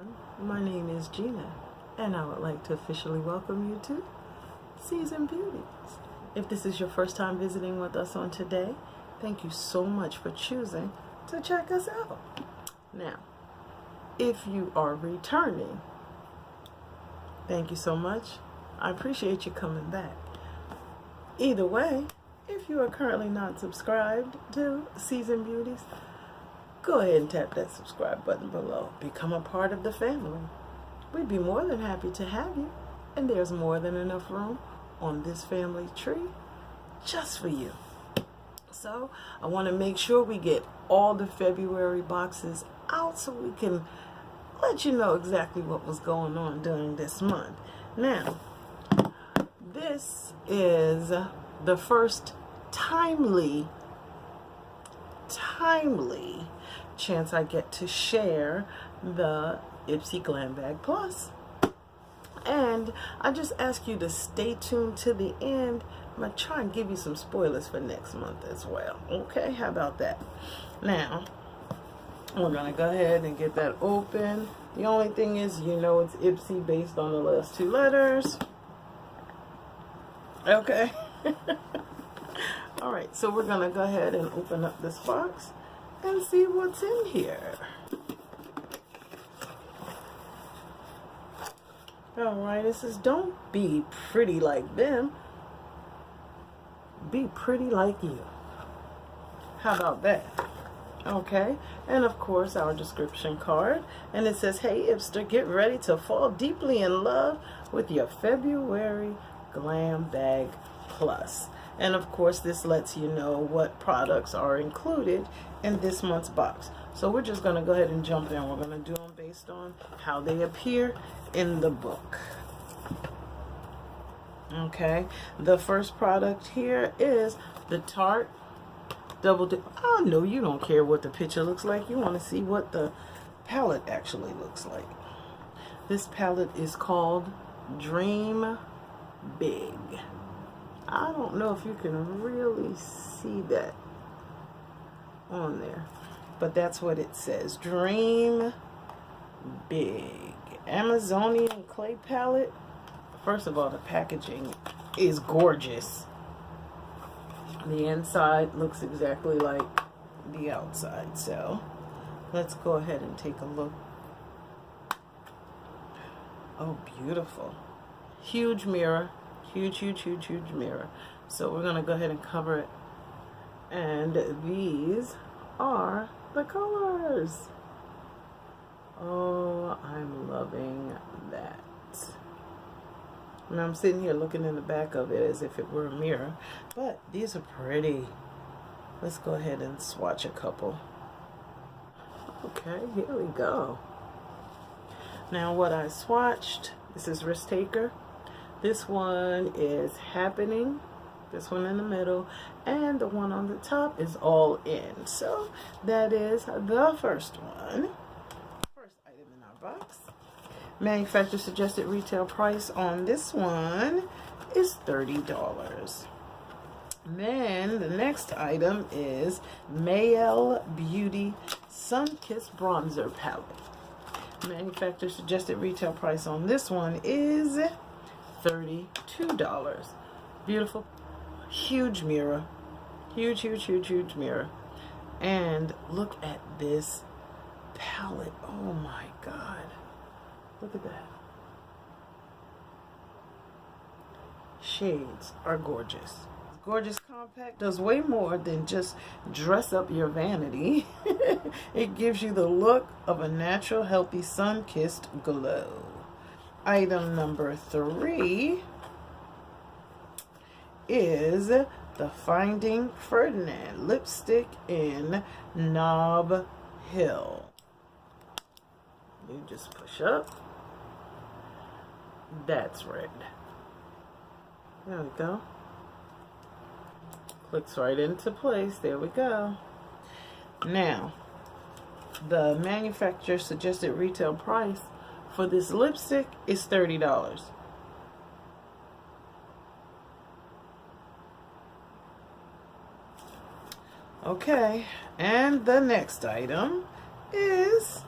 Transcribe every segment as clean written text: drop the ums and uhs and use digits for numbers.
everyone, my name is Gina, and I would like to officially welcome you to Seasoned Beauties. If this is your first time visiting with us on today, thank you so much for choosing to check us out. Now, if you are returning, thank you so much. I appreciate you coming back. Either way, if you are currently not subscribed to Seasoned Beauties, go ahead and tap that subscribe button below. Become a part of the family. We'd be more than happy to have you, and there's more than enough room on this family tree just for you. So I want to make sure we get all the February boxes out so we can let you know exactly what was going on during this month. Now, this is the first timely chance I get to share the Ipsy GlamBag Plus. And I just ask you to stay tuned to the end. I'm going to try and give you some spoilers for next month as well. Okay, how about that? Now, we're going to go ahead and get that open. The only thing is, you know, it's Ipsy based on the last two letters. Okay. Alright, so we're going to go ahead and open up this box and see what's in here. Alright, it says, don't be pretty like them. Be pretty like you. How about that? Okay, and of course our description card. And it says, hey Ipster, get ready to fall deeply in love with your February Glam Bag Plus. And of course this lets you know what products are included in this month's box. So we're just going to go ahead and jump in. We're going to do them based on how they appear in the book. Okay, the first product here is the Tarte Double Dip. I know you don't care what the picture looks like. You want to see what the palette actually looks like. This palette is called Dream Big. I don't know if you can really see that on there, but that's what it says. Dream Big. Amazonian clay palette. First of all, the packaging is gorgeous. The inside looks exactly like the outside. So let's go ahead and take a look. Oh, beautiful. Huge mirror. Huge mirror. So we're going to go ahead and cover it. And these are the colors. Oh, I'm loving that. And I'm sitting here looking in the back of it as if it were a mirror. But these are pretty. Let's go ahead and swatch a couple. Okay, here we go. Now what I swatched, this is Risk Taker. This one is Happening. This one in the middle. And the one on the top is All In. So that is the first one. First item in our box. Manufacturer suggested retail price on this one is $30. Then the next item is Mael Beauty Sun Kiss Bronzer Palette. Manufacturer suggested retail price on this one is $32. Beautiful, huge mirror, huge mirror. And look at this palette. Oh my God. Look at that. Shades are gorgeous. Gorgeous compact does way more than just dress up your vanity. It gives you the look of a natural, healthy, sun-kissed glow. Item number 3 is the Finding Ferdinand lipstick in Knob Hill. You just push up. That's red. There we go. Clicks right into place. There we go. Now, the manufacturer suggested retail price for this lipstick is $30. Okay, and the next item is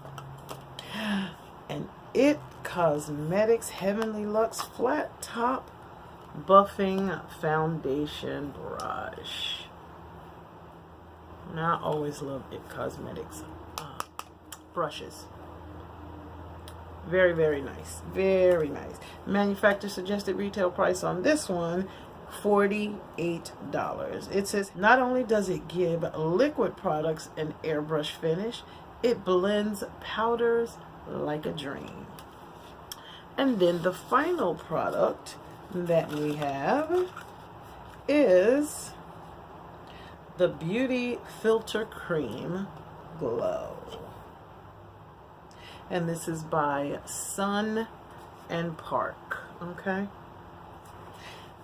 an It Cosmetics Heavenly Luxe Flat Top Buffing Foundation Brush. Now, I always love It Cosmetics brushes. Very, very nice. Very nice. Manufacturer suggested retail price on this one, $48. It says, not only does it give liquid products an airbrush finish, it blends powders like a dream. And then the final product that we have is the Beauty Filter Cream Glow. And this is by Sun and Park. Okay.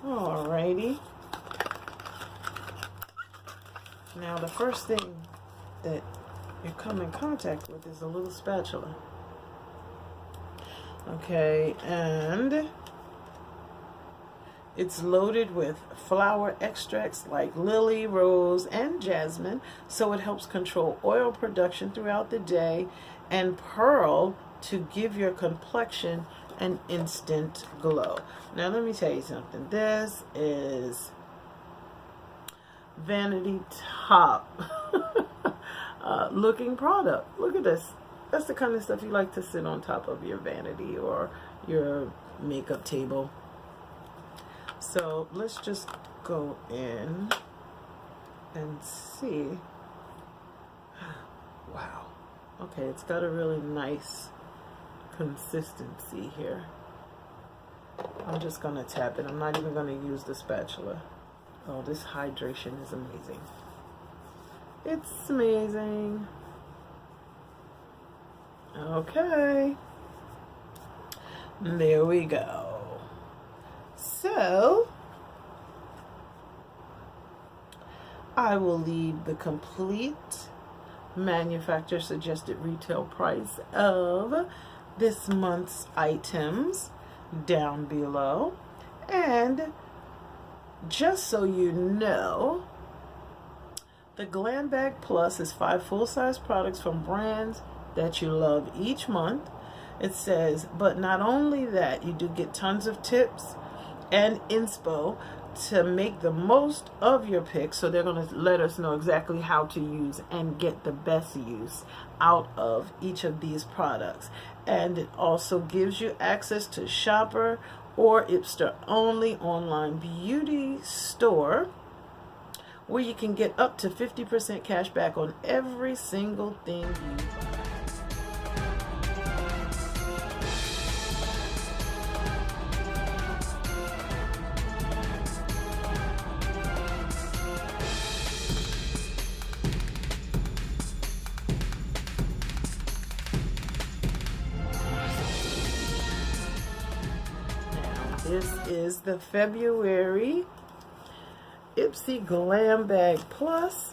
Alrighty. Now the first thing that you come in contact with is a little spatula. Okay, and it's loaded with flower extracts like lily, rose, and jasmine, so it helps control oil production throughout the day, and pearl to give your complexion an instant glow. Now let me tell you something. This is vanity top looking product. Look at this. That's the kind of stuff you like to sit on top of your vanity or your makeup table. So let's just go in and see. Wow. Okay, it's got a really nice consistency here. I'm just going to tap it. I'm not even going to use the spatula. Oh, this hydration is amazing. It's amazing. Okay. There we go. So, I will leave the complete manufacturer suggested retail price of this month's items down below. And just so you know, the GlamBag Plus is 5 full-size products from brands that you love each month. It says, but not only that, you do get tons of tips and inspo to make the most of your picks. So they're going to let us know exactly how to use and get the best use out of each of these products. And it also gives you access to Shopper or Ipster only online beauty store, where you can get up to 50% cash back on every single thing you buy. This is the February Ipsy GlamBag Plus.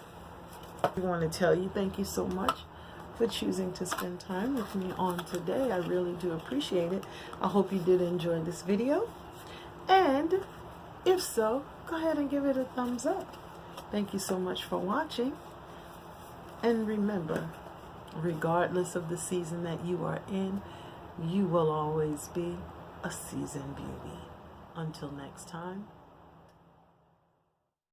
I want to tell you thank you so much for choosing to spend time with me on today. I really do appreciate it. I hope you did enjoy this video. And if so, go ahead and give it a thumbs up. Thank you so much for watching. And remember, regardless of the season that you are in, you will always be a seasoned beauty. Until next time.